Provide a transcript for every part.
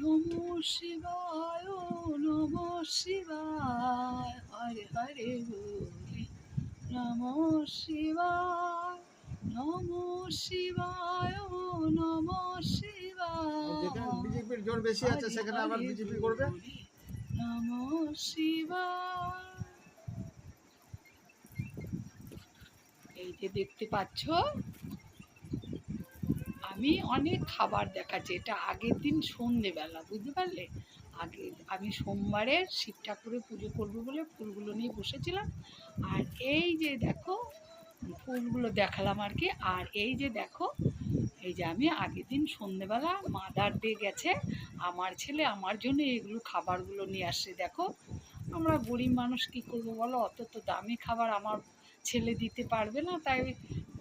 নমঃ শিবায় নমঃ শিবায় হরে হরে বলি নমঃ শিবায় নমঃ শিবায় নমঃ শিবায় যেখানে বিজেপির জোর বেশি আছে সেখানে আবার বিজেপি করবে। নমঃ শিবায়। এই যে দেখতে পাচ্ছ আমি অনেক খাবার দেখাচ্ছি, এটা আগের দিন সন্ধেবেলা, বুঝতে পারলে? আগে আমি সোমবারে শিব ঠাকুরের পুজো করবো বলে ফুলগুলো নিয়ে বসেছিলাম। আর এই যে দেখো ফুলগুলো দেখালাম আর কি। আর এই যে দেখো, এই যে আমি আগের দিন সন্ধেবেলা মাদার ডে গেছে, আমার ছেলে আমার জন্য এগুলো খাবারগুলো নিয়ে আসছে। দেখো আমরা গরিব মানুষ কী করবো বলো, অত তো দামি খাবার আমার ছেলে দিতে পারবে না, তাই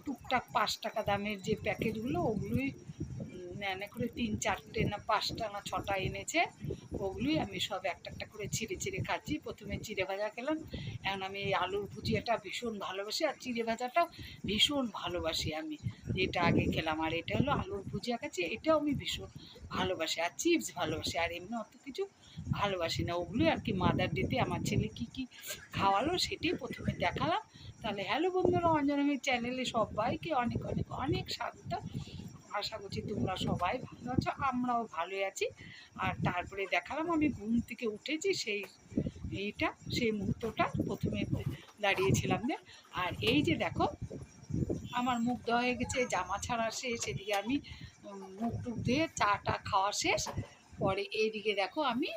টুকটাক 5 টাকা দামের যে প্যাকেটগুলো ওগুলোই এনে করে 3-4টে না 5টা না 6টা এনেছে, ওগুলোই আমি সব একটা একটা করে চিড়ে চিড়ে খাচ্ছি। প্রথমে চিড়ে ভাজা খেলাম, এখন আমি এই আলুর ভুজিয়াটা ভীষণ ভালোবাসি, আর চিড়ে ভাজাটা ভীষণ ভালোবাসি আমি, যেটা আগে খেলাম। আর এটা হলো আলুর ভুজিয়া খাচ্ছি, এটাও আমি ভীষণ ভালোবাসি। আর চিপস ভালোবাসি, আর এমনি অত কিছু ভালোবাসি না। ওগুলোই আর কি মাদার ডেতে আমার ছেলে কী কী খাওয়ালো সেটাই প্রথমে দেখালাম। তাহলে হ্যালো বন্ধুরা, অঞ্জনামীর চ্যানেলে সবাইকে অনেক অনেক অনেক স্বাগত। আশা করছি তোমরা সবাই ভালো আছো, আমরাও ভালোই আছি। আর তারপরে দেখালাম আমি ঘুম থেকে উঠেছি সেই মুহূর্তটা প্রথমে দাঁড়িয়েছিলাম যে। আর এই যে দেখো আমার মুখ ধোয়া হয়ে গেছে, জামা ছাড়া শেষ, এদিকে আমি মুখ টুক ধুয়ে চাটা খাওয়া শেষ। পরে এইদিকে দেখো আমি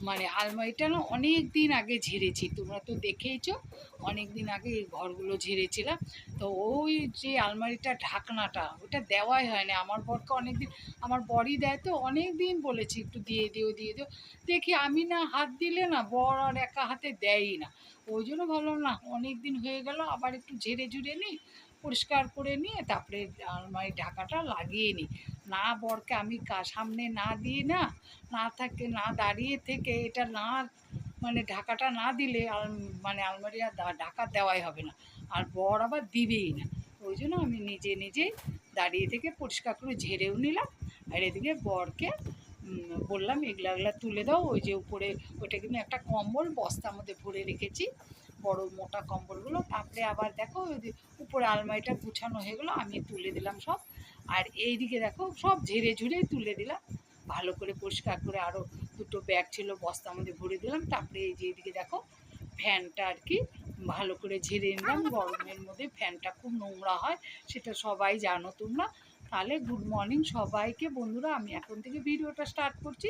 মানে আলমারিটা না অনেক দিন আগে ঝেড়েছি, তোমরা তো দেখেইছো, অনেক দিন আগে এই ঘরগুলো ঝেড়েছিলাম। তো ওই যে আলমারিটা ঢাকনাটা ওটা দেওয়াই হয় না, আমার বরকে অনেক দিন, আমার বরই দেয়, তো অনেক দিন বলেছি একটু দিয়ে দিও দিয়ে দিও, দেখি আমি না হাত দিলে না বর আর একা হাতে দেয়ই না। ওই জন্য ভাবলাম না, অনেক দিন হয়ে গেল, আবার একটু ঝেড়ে ঝুড়ে নিই, পরিষ্কার করে নিয়ে তারপরে আলমারির ঢাকাটা লাগিয়ে নিই। না বরকে আমি সামনে না দিয়ে না থাকে না দাঁড়িয়ে থেকে এটা না মানে ঢাকাটা না দিলে মানে আলমারি আর ঢাকা দেওয়াই হবে না, আর বর আবার দিবেই না। ওই জন্য আমি নিজে নিজেই দাঁড়িয়ে থেকে পরিষ্কার করে ঝেড়েও নিলাম। আর এদিকে বরকে বললাম এগুলা এগুলা তুলে দাও, ওই যে উপরে ওইটা কিন্তু একটা কম্বল বস্তার মধ্যে ভরে রেখেছি, বড় মোটা কম্বলগুলো। তারপরে আবার দেখো ওই যে উপরে আলমারিটা গুছানো হয়ে গেলো, আমি তুলে দিলাম সব। আর এইদিকে দেখো সব ঝেড়ে ঝুড়েই তুলে দিলাম ভালো করে পরিষ্কার করে। আরও 2টো ব্যাগ ছিল বস্তার মধ্যে ভরে দিলাম। তারপরে এই যে এইদিকে দেখো ফ্যানটা আর কি ভালো করে ঝেড়ে নিলাম, গরমের মধ্যে ফ্যানটা খুব নোংরা হয়, সেটা সবাই জানো তোমরা। তাহলে গুড মর্নিং সবাইকে বন্ধুরা, আমি এখন থেকে ভিডিওটা স্টার্ট করছি,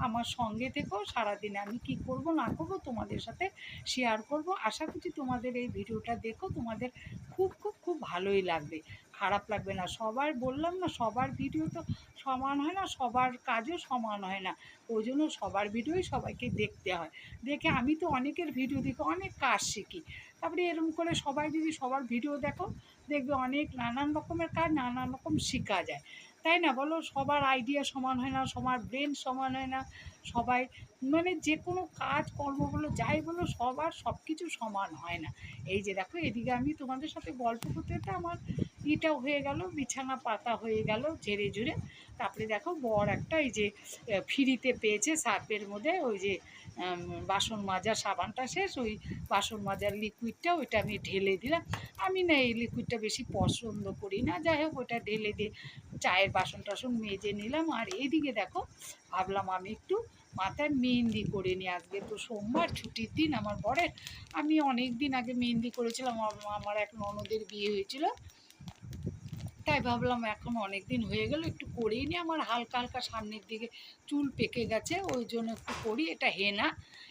আমার সঙ্গে থেকেও সারাদিনে আমি কি করব না করব তোমাদের সাথে শেয়ার করব। আশা করছি তোমাদের এই ভিডিওটা দেখো, তোমাদের খুব খুব খুব ভালোই লাগবে, খারাপ লাগবে না। সবার বললাম না, সবার ভিডিও তো সমান হয় না, সবার কাজও সমান হয় না, ওই জন্য সবার ভিডিওই সবাইকে দেখতে হয়। দেখে আমি তো অনেকের ভিডিও দেখে অনেক কাজ শিখি। তারপরে এরকম করে সবাই যদি সবার ভিডিও দেখো, দেখবে অনেক নানান রকমের কাজ নানান রকম শেখা যায়, তাই না বলো? সবার আইডিয়া সমান হয় না, সবার ব্রেন সমান হয় না, সবাই মানে যে কোনো কাজ কর্ম বলো যাই বলো সবার সব কিছু সমান হয় না। এই যে দেখো এদিকে আমি তোমাদের সাথে গল্প করতে করতে আমার ইটাও হয়ে গেল, বিছানা পাতা হয়ে গেল ঝেড়ে ঝুড়ে। তারপরে দেখো বর একটা এই যে ফ্রিতে পেয়েছে সার্ফের মধ্যে, ওই যে বাসন মাজার সাবানটা শেষ, ওই বাসন মাজার লিকুইডটা ওইটা আমি ঢেলে দিলাম। আমি না এই লিকুইডটা বেশি পছন্দ করি না, যাই হোক ওইটা ঢেলে দিয়ে চায়ের বাসন টাসন মেজে নিলাম। আর এইদিকে দেখো ভাবলাম আমি একটু মাথায় মেহেন্দি করে নিই, আজকে তো সোমবার ছুটির দিন আমার বরের। আমি অনেক দিন আগে মেহেন্দি করেছিলাম, আমার এক ননদের বিয়ে হয়েছিল, তাই ভাবলাম এখন অনেক দিন হয়ে গেল একটু করেই নি। আমার হালকা হালকা সামনের দিকে চুল পেকে গেছে, ওই জন্য একটু করি। এটা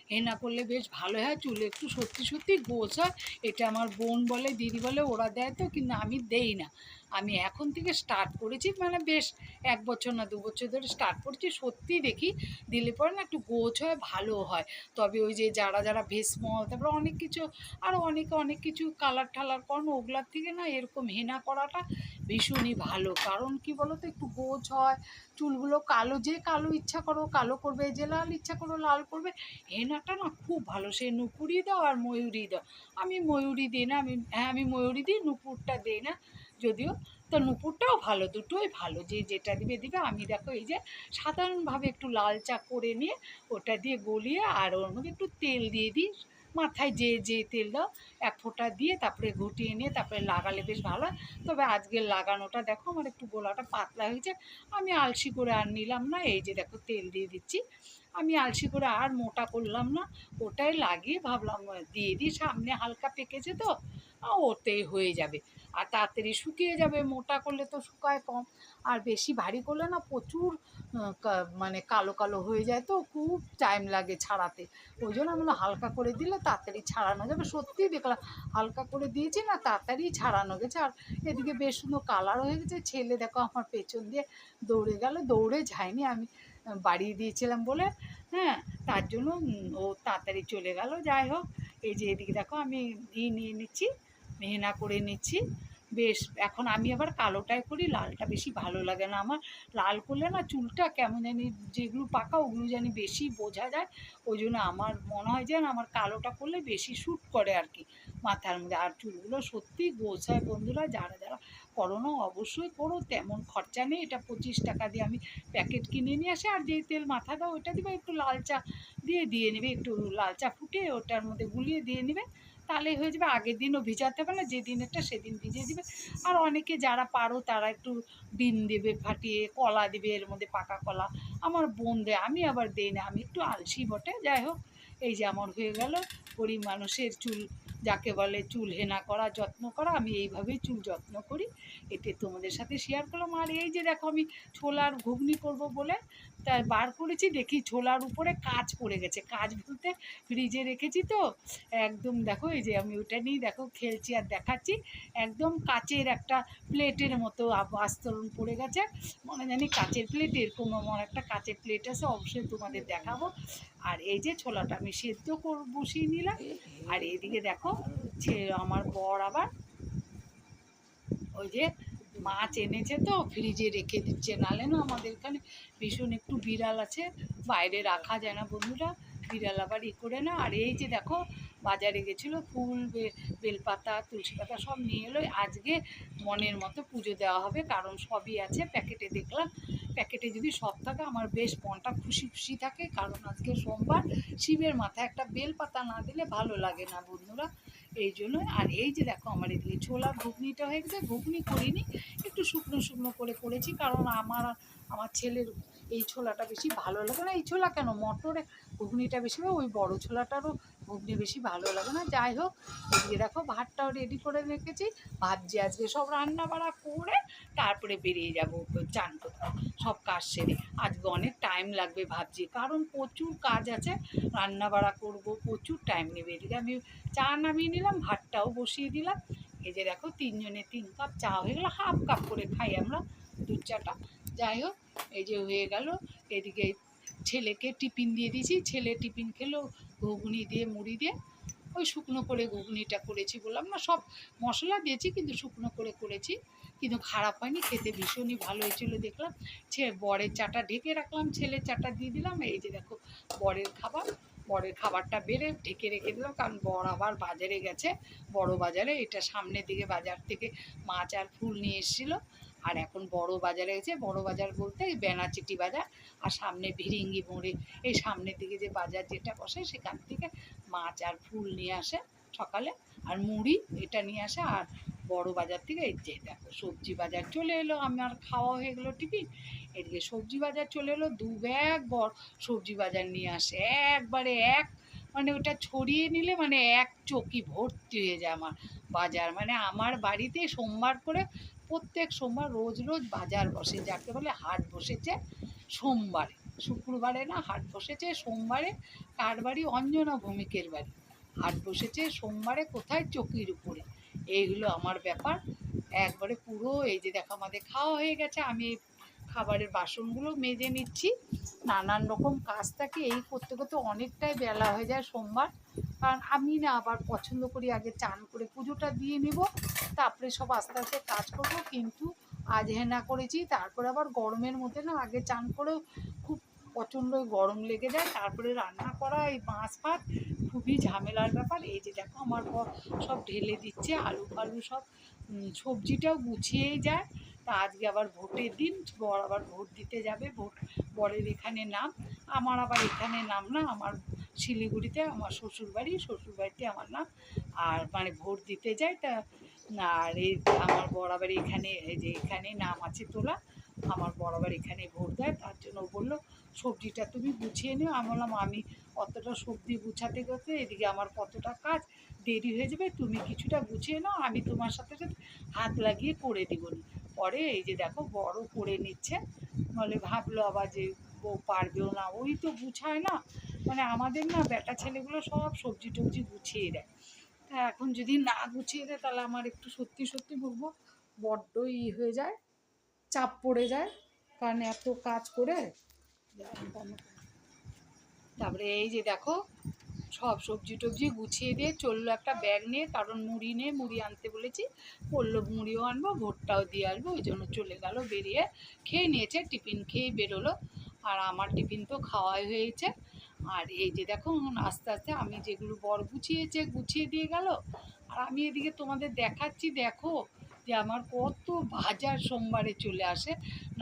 হেনা করলে বেশ ভালো হয়, চুলে একটু সত্যি সত্যি গোছ হয়। এটা আমার বোন বলে দিদি বলে ওরা দেয় তো, কিন্তু আমি দেই না। আমি এখন থেকে স্টার্ট করেছি, মানে বেশ 1 বছর না 2 বছর ধরে স্টার্ট করছি। সত্যি দেখি দিলে পরে না একটু গোছ হয়, ভালো হয়। তবে ওই যে যারা যারা ভেসমল তারপরে অনেক কিছু আরও অনেকে অনেক কিছু কালার ঠালার করানো, ওগুলার থেকে না এরকম হেনা করাটা ভীষণই ভালো। কারণ কি বলো তো, একটু গোছ হয়, চুলগুলো কালো, যে কালো ইচ্ছা করো কালো করবে, যে লাল ইচ্ছা করো লাল করবে। হেনাটা না খুব ভালো, সে নুপুরি দাও আর ময়ূরী দাও। আমি ময়ূরী দিই না, আমি ময়ূরী দিই, নুপুরটা দিই না যদিও। তো নুপুরটাও ভালো, দুটোই ভালো, যে যেটা দিবে দিবে। আমি দেখো এই যে সাধারণভাবে একটু লাল চা করে নিয়ে ওটা দিয়ে গলিয়ে আর ওর মধ্যে একটু তেল দিয়ে দিই, মাথায় যে তেল দাও এক ফোঁটা দিয়ে তারপরে ঘুটিয়ে নিয়ে তারপরে লাগালে বেশ ভালো হয়। তবে আজকের লাগানোটা দেখো আমার একটু গোলাটা পাতলা হয়েছে, আমি আলসি করে আর নিলাম না। এই যে দেখো তেল দিয়ে দিচ্ছি, আমি আলসি করে আর মোটা করলাম না, ওটাই লাগিয়ে ভাবলাম দিয়ে দিই, সামনে হালকা পেকেছে তো ওতেই হয়ে যাবে আর তাড়াতাড়ি শুকিয়ে যাবে। মোটা করলে তো শুকায় কম, আর বেশি ভারী করলে না প্রচুর মানে কালো কালো হয়ে যায়, তো খুব টাইম লাগে ছাড়াতে। ওই জন্য আমি হালকা করে দিলে তাড়াতাড়ি ছাড়ানো যাবে। সত্যিই দেখলাম হালকা করে দিয়েছি না, তাড়াতাড়ি ছাড়ানো গেছে। আর এদিকে বেশ সুন্দর কালার হয়ে গেছে। ছেলে দেখো আমার পেছন দিয়ে দৌড়ে গেল, দৌড়ে যায়নি, আমি বাড়িয়ে দিয়েছিলাম বলে, হ্যাঁ, তার জন্য ও তাড়াতাড়ি চলে গেল। যাই হোক, এই যে এদিকে দেখো আমি নিয়ে নিচ্ছি, মেহেনা করে নিচ্ছি বেশ। এখন আমি আবার কালোটাই করি, লালটা বেশি ভালো লাগে না আমার। লাল করলে না চুলটা কেমন জানি, যেগুলো পাকা ওগুলো জানি বেশি বোঝা যায়। ওই জন্য আমার মনে হয় যে না, আমার কালোটা করলে বেশি শ্যুট করে আর কি মাথার মধ্যে। আর চুলগুলো সত্যি গোছায় বন্ধুরা, যারা যারা করো না অবশ্যই করো, তেমন খরচা নেই। এটা 25 টাকা দিয়ে আমি প্যাকেট কিনে নিয়ে আসি, আর যেই তেল মাথা দাও ওটা দিবে, একটু লাল চা দিয়ে নেবে, একটু লাল চা ফুটিয়ে ওটার মধ্যে গুলিয়ে দিয়ে নেবে, তাহলেই হয়ে যাবে। আগের দিনও ভিজাতে হবে না, যেদিনেরটা সেদিন ভিজিয়ে দিবে। আর অনেকে যারা পারো তারা একটু ডিম দেবে ফাটিয়ে, কলা দেবে এর মধ্যে, পাকা কলা। আমার বোন দেয়, আমি আবার দেই না, আমি একটু আলসি বটে। যাই হোক, এই যে আমার হয়ে গেল গরিব মানুষের চুল, যাকে বলে চুল হেনা করা, যত্ন করা। আমি এইভাবেই চুল যত্ন করি, এতে তোমাদের সাথে শেয়ার করলাম। আর এই যে দেখো আমি ছোলার ঘুগনি করব বলে তাই বার করেছি, দেখি ছোলার উপরে কাঁচ পড়ে গেছে। কাঁচ বলতে ফ্রিজে রেখেছি তো একদম, দেখো এই যে আমি ওটা নিয়ে দেখো খেলছি আর দেখাচ্ছি, একদম কাচের একটা প্লেটের মতো আস্তরণ পড়ে গেছে, মনে জানি কাচের প্লেট, এরকম আমার একটা কাচের প্লেট আছে, অবশ্যই তোমাদের দেখাবো। আর এই যে ছোলাটা আমি সেদ্ধ বসিয়ে নিলাম। আর এদিকে দেখো আমার বর আবার ওই যে মাছ এনেছে তো ফ্রিজে রেখে দিচ্ছে, নাহলে না আমাদের এখানে ভীষণ একটু বিড়াল আছে, বাইরে রাখা যায় না বন্ধুরা, বিড়াল আবার করে না। আর এই যে দেখো বাজারে গেছিলো ফুল, বেলপাতা, তুলসী পাতা সব নিয়ে এলো। আজকে মনের মতো পুজো দেওয়া হবে, কারণ সবই আছে প্যাকেটে। দেখলাম প্যাকেটে যদি সব থাকে আমার বেশ মনটা খুশি খুশি থাকে, কারণ আজকে সোমবার, শিবের মাথায় একটা বেলপাতা না দিলে ভালো লাগে না বন্ধুরা, এই জন্য। আর এই যে দেখো আমার এদিকে ছোলার ঘুগনিটা হয়ে গেছে, ঘুগনি করিনি, একটু শুকনো শুকনো করে করেছি, কারণ আমার ছেলের এই ছোলাটা বেশি ভালো লাগে না। এই ছোলা কেন, মটরে ঘুগনিটা বেশি, ওই বড় ছোলাটারও ঘুগনি বেশি ভালো লাগে না। যাই হোক, এদিকে দেখো ভাতটাও রেডি করে রেখেছি, ভাবছি আজকে সব রান্না বাড়া করে তারপরে বেরিয়ে যাব চান করতে, সব কাজ সেরে। আজকে অনেক টাইম লাগবে ভাবছি, কারণ প্রচুর কাজ আছে, রান্না বাড়া করবো, প্রচুর টাইম নেবে। এদিকে আমি চা নামিয়ে নিলাম, ভাতটাও বসিয়ে দিলাম। এই যে দেখো 3 জনে 3 কাপ চা হয়ে গেলো, হাফ কাপ করে খাই আমরা দুধ চাটা। যাই হোক, এই যে হয়ে গেল। এদিকে ছেলেকে টিফিন দিয়ে দিয়েছি, ছেলে টিফিন খেলো ঘুগনি দিয়ে মুড়ি দিয়ে। ওই শুকনো করে ঘুগনিটা করেছি, বললাম না সব মশলা দিয়েছি কিন্তু শুকনো করে করেছি, কিন্তু খারাপ হয়নি, খেতে ভীষণই ভালো হয়েছিল। দেখলাম বরের চাটা ঢেকে রাখলাম, ছেলের চাটা দিয়ে দিলাম। এই যে দেখো বরের খাবারটা বেড়ে ঢেকে রেখে দিলাম, কারণ বর আবার বাজারে গেছে, বড় বাজারে। এটা সামনের দিকে বাজার থেকে মাছ আর ফুল নিয়ে এসেছিলো। আর এখন বড় বাজারে গেছে, বড় বাজার বলতে এই বেনাচিটি বাজার, আর সামনে ভিরিঙ্গি মোড়ে এই সামনের দিকে যে বাজার যেটা বসে সেখান থেকে মাছ আর ফুল নিয়ে আসে সকালে, আর মুড়ি এটা নিয়ে আসে। আর বড় বাজার থেকে এই যে দেখো সবজি বাজার চলে এলো, আমার খাওয়া হয়ে গেলো টিফিন। এদিকে সবজি বাজার চলে এলো, 2 ব্যাগ বড় সবজি বাজার নিয়ে আসে, একবারে মানে ওটা ছড়িয়ে নিলে মানে এক চকি ভর্তি হয়ে যায় আমার বাজার। মানে আমার বাড়িতে সোমবার করে প্রত্যেক সোমবার রোজ রোজ বাজার বসে, যাকে বলে হাট বসেছে সোমবারে, শুক্রবারে না, হাট বসেছে সোমবারে। কার বাড়ি? অঞ্জনা ভৌমিকের বাড়ি। হাট বসেছে সোমবারে, কোথায়? চকির উপরে। এইগুলো আমার ব্যাপার একবারে পুরো। এই যে দেখো আমাদের খাওয়া হয়ে গেছে, আমি খাবারের বাসনগুলো মেজে নিচ্ছি, নানান রকম কাজ থাকে, এই করতে করতে অনেকটাই বেলা হয়ে যায় সোমবার। কারণ আমি না আবার পছন্দ করি আগে চান করে পুজোটা দিয়ে নেব, তারপরে সব আস্তে আস্তে কাজ করব। কিন্তু আজ হেনা করেছি, তারপরে আবার গরমের মধ্যে না আগে চান করেও খুব প্রচণ্ড গরম লেগে যায়, তারপরে রান্না করা, এই মাছ ভাত খুবই ঝামেলার ব্যাপার। এই যে দেখো আমার বর সব ঢেলে দিচ্ছে, আলু ফালু সব সবজিটাও গুছিয়েই যায়। তা আজকে আবার ভোটের দিন, বর আবার ভোট দিতে যাবে, বরের এখানে নাম, আমার আবার এখানে নাম না, আমার শিলিগুড়িতে আমার শ্বশুরবাড়িতে আমার নাম, আর মানে ভোট দিতে যায় তা। আর এই আমার বর আবার এখানে, এই যে এখানে নাম আছে তোলা, আমার বর আবার এখানে ভোট দেয়, তার জন্য ও বললো সবজিটা তুমি গুছিয়ে নিও। আমি বললাম আমি অতটা সবজি গুছাতে করতে এদিকে আমার কতটা কাজ, দেরি হয়ে যাবে, তুমি কিছুটা গুছিয়ে নাও, আমি তোমার সাথে সাথে হাত লাগিয়ে করে দিব। পরে এই যে দেখো বড় করে নিচ্ছে, বলে ভাবলো আবার যে বউ পারবেও না, ওই তো গুছায় না, মানে আমাদের না বেটা ছেলেগুলো সব সবজি টবজি গুছিয়ে দেয়। তা এখন যদি না গুছিয়ে দেয় তাহলে আমার একটু সত্যি সত্যি বলবো বড্ড হয়ে যায়, চাপ পড়ে যায়, কারণ এত কাজ করে। তারপরে এই যে দেখো সব সবজি টবজি গুছিয়ে দিয়ে চললো একটা ব্যাগ নিয়ে, কারণ মুড়ি আনতে বলেছি, বললো মুড়িও আনবো, ভোটটাও দিয়ে আসবো, ওই জন্য চলে গেল বেরিয়ে, খেয়ে নিয়েছে, টিফিন খেয়েই বেরোলো। আর আমার টিফিন তো খাওয়াই হয়েছে। আর এই যে দেখো আস্তে আস্তে আমি যেগুলো বর গুছিয়ে দিয়ে গেল, আর আমি এদিকে তোমাদের দেখাচ্ছি, দেখো যে আমার কত বাজার সোমবারে চলে আসে।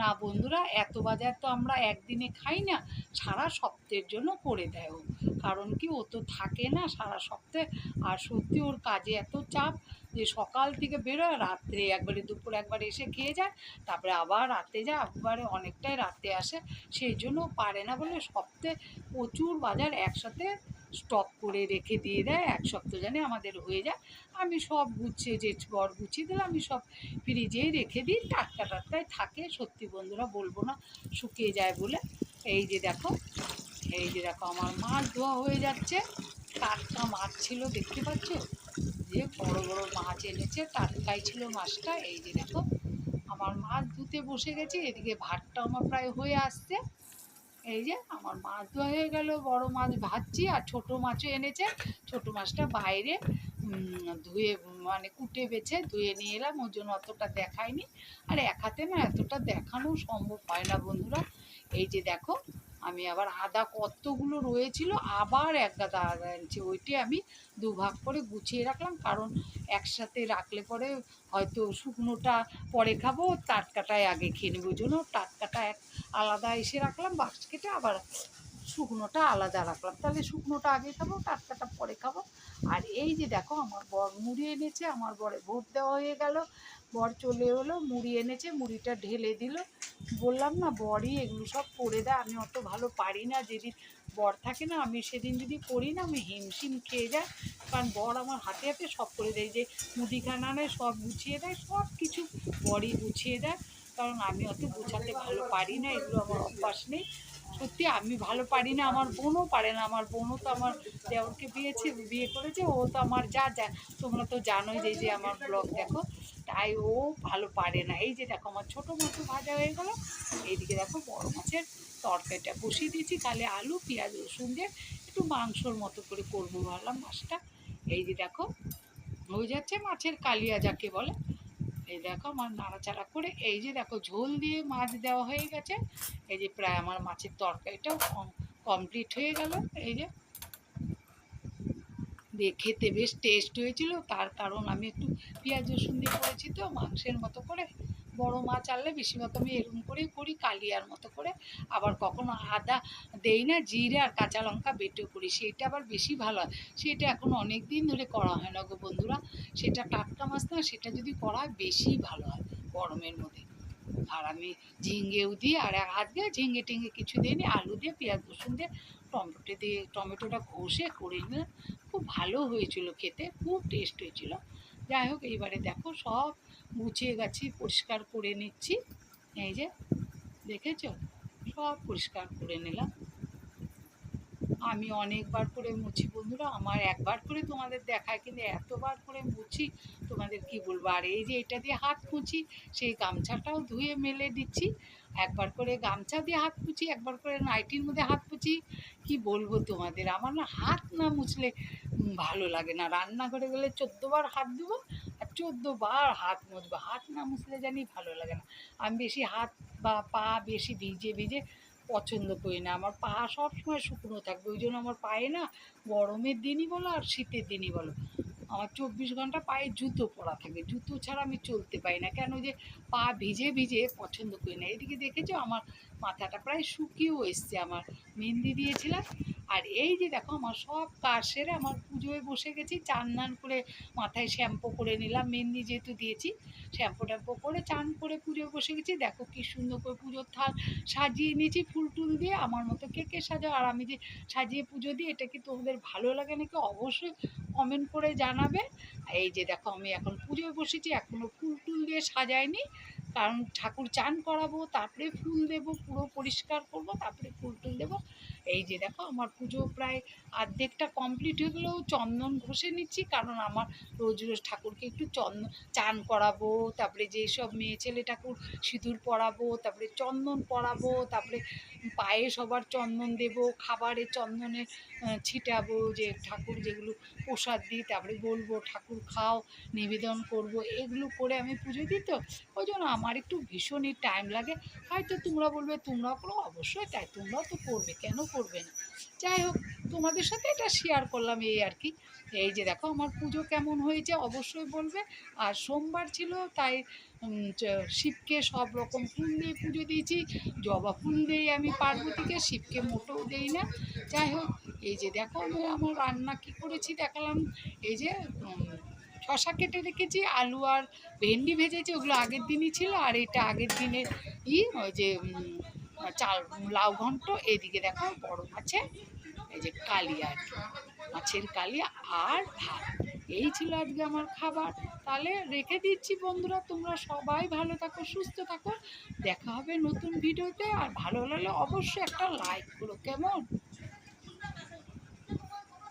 না বন্ধুরা, এত বাজার তো আমরা একদিনে খাই না, সারা সপ্তাহের জন্য করে দেয় ও। কারণ কি, ও তো থাকে না সারা সপ্তাহে, আর সত্যি ওর কাজে এত চাপ যে সকাল থেকে বেরোয়, রাত্রে একবারে দুপুর একবার এসে খেয়ে যায়, তারপরে আবার রাতে যায়, একবারে অনেকটাই রাতে আসে, সেই জন্য পারে না বলে সপ্তাহে প্রচুর বাজার একসাথে স্টক করে রেখে দিয়ে দেয়, এক সপ্তাহ জানে আমাদের হয়ে যায়। আমি সব গুছিয়ে, যে বর গুছিয়ে দিলে আমি সব ফ্রিজেই রেখে দিই, টাটকা টাটকাই থাকে, সত্যি বন্ধুরা বলবো না শুকিয়ে যায় বলে। এই যে দেখো, এই যে দেখো আমার মাছ ধোয়া হয়ে যাচ্ছে, টাটকা মাছ ছিল দেখতে পাচ্ছ, যে বড় বড় মাছ এনেছে, টাটকাই ছিল মাছটা। এই যে দেখো আমার মাছ ধুতে বসে গেছি, এদিকে ভাতটা আমার প্রায় হয়ে আসছে। এই যে আমার মাছ ধোয়া হয়ে গেল, বড় মাছ ভাজছি, আর ছোট মাছও এনেছে, ছোট মাছটা বাইরে ধুয়ে মানে কুটে বেছে ধুয়ে নিয়ে এলাম, ওর জন্য অতটা দেখায়নি। আর এক হাতে না এতটা দেখানো সম্ভব হয় না বন্ধুরা। এই যে দেখো আমি আবার আদা কতগুলো রয়েছিল, আবার এক গাদা আদা এনেছি, ওইটি আমি দুভাগ করে গুছিয়ে রাখলাম, কারণ একসাথে রাখলে পরে হয়তো শুকনোটা পরে খাবো, টাটকাটাই আগে খেয়ে নেবো, ওই জন্য টাটকাটা আলাদা এসে রাখলাম বাস্কেটে, আবার শুকনোটা আলাদা রাখলাম, তাহলে শুকনোটা আগে খাবো, টাটকাটা পরে খাবো। আর এই যে দেখো আমার বর মুড়ি এনেছে, আমার বরে ভোট দেওয়া হয়ে গেল, বর চলে এলো, মুড়ি এনেছে, মুড়িটা ঢেলে দিল। বললাম না বরই এগুলো সব করে দেয়, আমি অত ভালো পারি না, যেদিন বর থাকে না আমি সেদিন যদি করি না আমি হিমশিম খেয়ে যাই, কারণ বর আমার হাতে হাতে সব করে দেয়, যে মুদিখানা নেয় সব গুছিয়ে দেয়, সব কিছু বরই গুছিয়ে দেয়, কারণ আমি অত গুছাতে ভালো পারি না, এগুলো আমার অভ্যাস নেই। সত্যি আমি ভালো পারি না, আমার বোনও পারে না, আমার বোনও তো আমার দেওরকে বিয়ে করেছে, ও তো আমার যা তোমরা তো জানোই, যে আমার ব্লগ দেখো, তাই ও ভালো পারে না। এই যে দেখো আমার ছোটো মাছও ভাজা হয়ে গেলো, এইদিকে দেখো বড় মাছের তরকারিটা বসিয়ে দিয়েছি, কালে আলু পেঁয়াজ রসুন দিয়ে একটু মাংসর মতো করে করবো ভাবলাম মাছটা। এই যে দেখো হয়ে যাচ্ছে মাছের কালিয়া যাকে বলে। এই দেখো আমার নাড়াচাড়া করে, এই যে দেখো ঝোল দিয়ে মাছ দেওয়া হয়ে গেছে, এই যে প্রায় আমার মাছের তরকারিটাও কমপ্লিট হয়ে গেল। এই যে খেতে বেশ টেস্ট হয়েছিল, তার কারণ আমি একটু পেঁয়াজ রসুন দিয়ে করেছি তো মাংসের মতো করে। বড় মাছ আনলে বেশিরভাগ আমি এরকম করেই করি, কালিয়ার মতো করে, আবার কখনো আদা দেই না, জিরে আর কাঁচা লঙ্কা বেটে করি, সেটা আবার বেশি ভালো হয়। সেটা এখন অনেক দিন ধরে করা হয় না গো বন্ধুরা, সেটা টাটকা মাছ না, সেটা যদি করা হয় বেশি ভালো হয় গরমের মধ্যে। আর আমি ঝিঙেও দিই, আর আজকে ঝিঙে টিঙে কিছু দিইনি, আলু দিয়ে পেঁয়াজ রসুন দিয়ে টমেটোটা ঘষে করে নিলাম, খুব ভালো হয়েছিল খেতে, খুব টেস্ট হয়েছিল। যাই হোক এইবারে দেখো সব গুছিয়ে গাছি পরিষ্কার করে নিচ্ছি, এই যে দেখেছো সব পরিষ্কার করে নিলাম। আমি অনেকবার করে মুছি বন্ধুরা, আমার একবার করে তোমাদের দেখায়, কিন্তু এতবার করে মুছি তোমাদের কি বলবো। আর এই যে এটা দিয়ে হাত মুছি, সেই গামছাটাও ধুয়ে মেলে দিচ্ছি, একবার করে গামছা দিয়ে হাত মুছি, একবার করে নাইটির মধ্যে হাত মুছি। কি বলবো তোমাদের, আমার না হাত না মুছলে ভালো লাগে না, রান্নাঘরে গেলে 14বার হাত দেবো আর 14বার হাত মুছবো, হাত না মুছলে জানি ভালো লাগে না। আমি বেশি হাত বা পা বেশি ভিজে ভিজে পছন্দ করি না, আমার পা সবসময় শুকনো থাকবে, ওই জন্য আমার পায়ে না গরমের দিনই বলো আর শীতের দিনই বলো আমার 24 ঘন্টা পায়ে জুতো পরা থাকে, জুতো ছাড়া আমি চলতে পারি না, কেন যে পা ভিজে ভিজে পছন্দ করি না। এদিকে দেখেছো আমার মাথাটা প্রায় শুকিয়েও এসছে, আমার মেহেন্দি দিয়েছিলাম। আর এই যে দেখো আমার সব কাজ সেরে আমার পুজোয় বসে গেছি, চান টান করে মাথায় শ্যাম্পু করে নিলাম, মেহেন্দি যেহেতু দিয়েছি শ্যাম্পু ট্যাম্পু করে চান করে পুজোয় বসে গেছি। দেখো কি সুন্দর করে পুজোর থাল সাজিয়ে নিয়েছি ফুল টুল দিয়ে, আমার মতো কে কে সাজাও। আর আমি যে সাজিয়ে পুজো দিই এটা কি তোমাদের ভালো লাগে নাকি অবশ্যই কমেন্ট করে জানাবে। এই যে দেখো আমি এখন পুজোয় বসেছি, এখনও ফুল টুল দিয়ে সাজাইনি, কারণ ঠাকুর চান করাবো, তারপরে ফুল দেবো, পুরো পরিষ্কার করব, তারপরে ফুল টুল দেবো। এই যে দেখো আমার পুজো প্রায় অর্ধেকটা কমপ্লিট হয়ে গেলেও চন্দন ঘষে নিচ্ছি, কারণ আমার রোজ রোজ ঠাকুরকে একটু চান করাবো, তারপরে যেসব মেয়ে ছেলে ঠাকুর সিঁদুর পরাবো, তারপরে চন্দন পরাবো, তারপরে পায়ে সবার চন্দন দেবো, খাবারে চন্দনে ছিটাবো, যে ঠাকুর যেগুলো প্রসাদ দিই, তারপরে বলবো ঠাকুর খাও, নিবেদন করব, এগুলো করে আমি পুজো দিই। তো ওই জন্য আমার একটু ভীষণই টাইম লাগে। হয়তো তোমরা বলবে তোমরাও করো, অবশ্যই তাই, তোমরাও তো করবে, কেন করবে না। যাই হোক, তোমাদের সাথে এটা শেয়ার করলাম এই আর কি। এই যে দেখো আমার পুজো কেমন হয়েছে অবশ্যই বলবে। আর সোমবার ছিল তাই শিবকে সব রকম ফুল দিয়ে পুজো দিয়েছি, জবা ফুল দিই আমি পার্বতীকে, শিবকে মোটেও দেই না। যাই হোক, এই যে দেখো আমি আমার রান্না কী করেছি দেখালাম। এই যে শশা কেটে রেখেছি, আলু আর ভেন্ডি ভেজেছি, ওগুলো আগের দিনই ছিল। আর এটা আগের দিনের ওই যে চাল লাউ ঘন্ট। এদিকে দেখো বড় মাছে এই যে কালিয়া আর কি, মাছের কালিয়া আর ভাত। এই ছিল আজকে আমার খাবার। তাহলে রেখে দিচ্ছি বন্ধুরা, তোমরা সবাই ভালো থাকো, সুস্থ থাকো, দেখা হবে নতুন ভিডিওতে। আর ভালো লাগলে অবশ্যই একটা লাইক করো, কেমন?